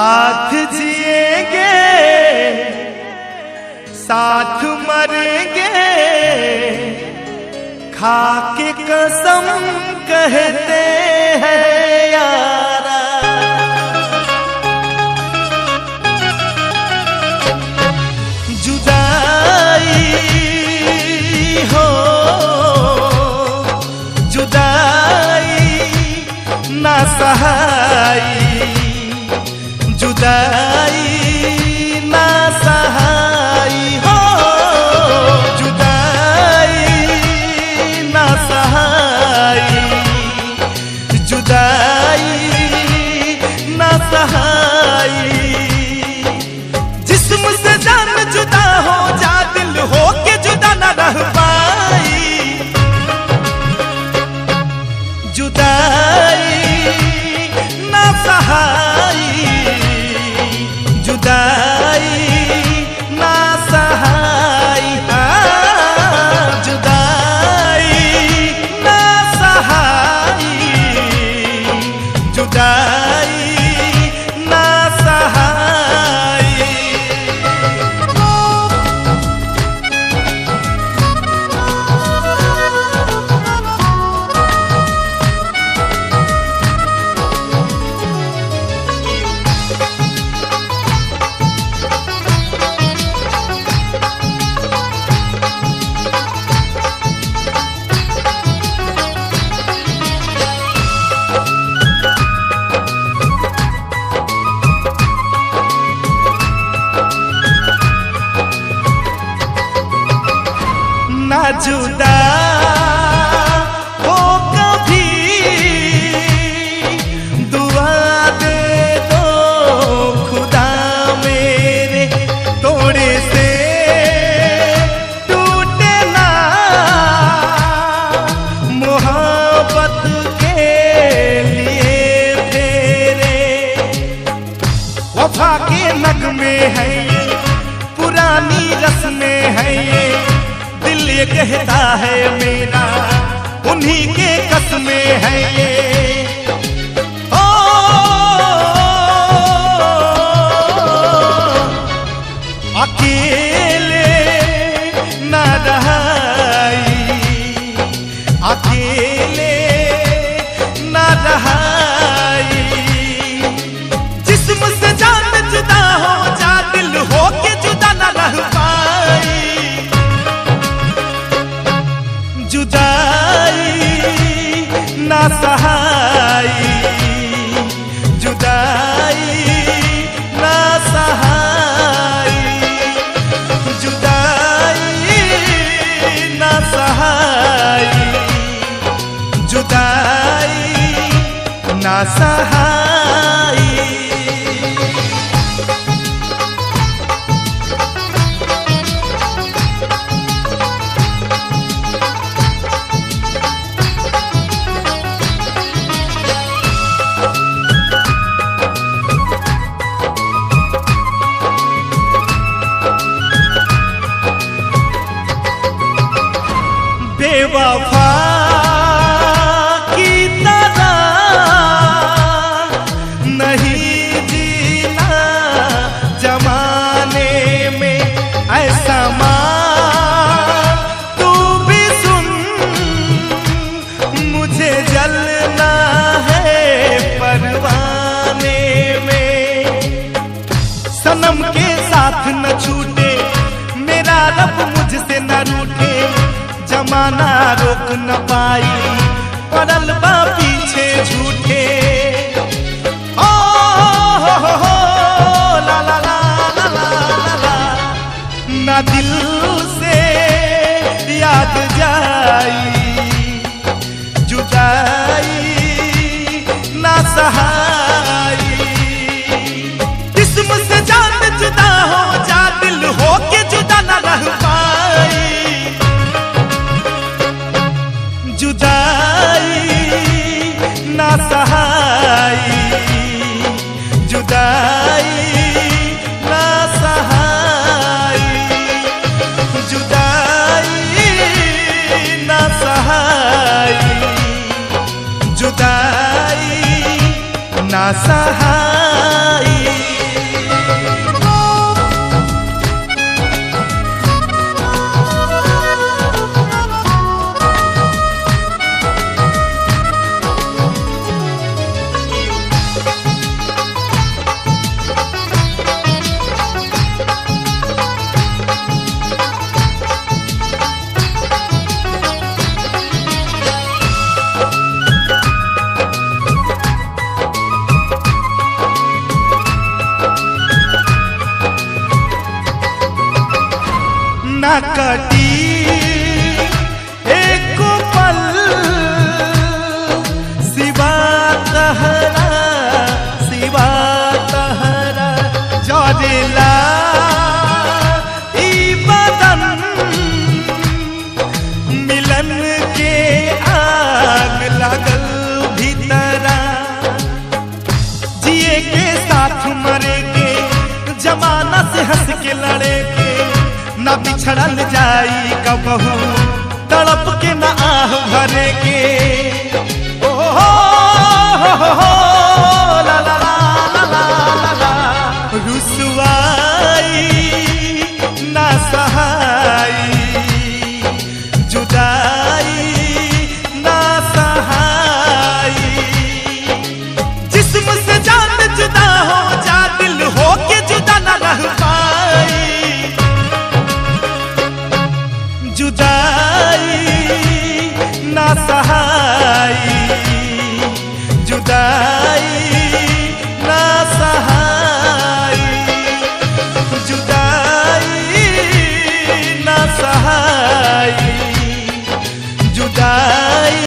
साथ जिएंगे साथ मरेंगे, खा के कसम कहते हैं यारा। जुदाई हो जुदाई ना सहाई, जुदाई ना सहाई हो जुदाई ना सहाई, जुदाई ना सहाई। जिस्म से जान जुदा हो जा, दिल हो के जुदा ना रह पाई। जुदाई ना सहाई, जुदाई ना सहाई, जुदाई ना सहाई, जुदाई ना सहाई। ना जुदा हो कभी, दुआ दे दो खुदा मेरे, तोड़े से टूटे ना मोहब्बत के लिए तेरे। वफा के नगमे है ये, पुरानी रस्में है ये, दिल ये कहता है मेरा उन्हीं के कसमें है ये। ओ अकेले ना रहाई, अकेले ना रहाई। जिस्म से जान जुदा हो जा, दिल हो के जुदा ना रह पाई। जुदाई ना सहाई, जुदाई ना सहाई, जुदाई ना सहाई, जुदाई ना सहाई। बेवफा की तरह नहीं जीना जमाने में, ऐसा मान तू भी सुन, मुझे जलना है परवाने में। सनम के साथ न छूटे मेरा रब, मुझसे न रूठे जमाना रोक न पाई, पड़ल बा पीछे झूठे। ओ हो ला ला ला ला ला ला, ना दिल से याद जाई, जुदाई ना सहाई। जिस्म से जान जुदा हो जा, दिल हो के जुदा ना रह पाई। जुदाई ना सहाई, जुदाई ना सहाई, जुदाई ना सहाई, जुदाई ना सहाई। ना कटी एक पल सिवा तहरा जरेला ई बदन मिलन के आग लागल भीतरा जिए के साथ मरे के जमाना से हंस के लड़े के न बिछड़ल जाई कबहू तड़प के न आह भरे के ओ हो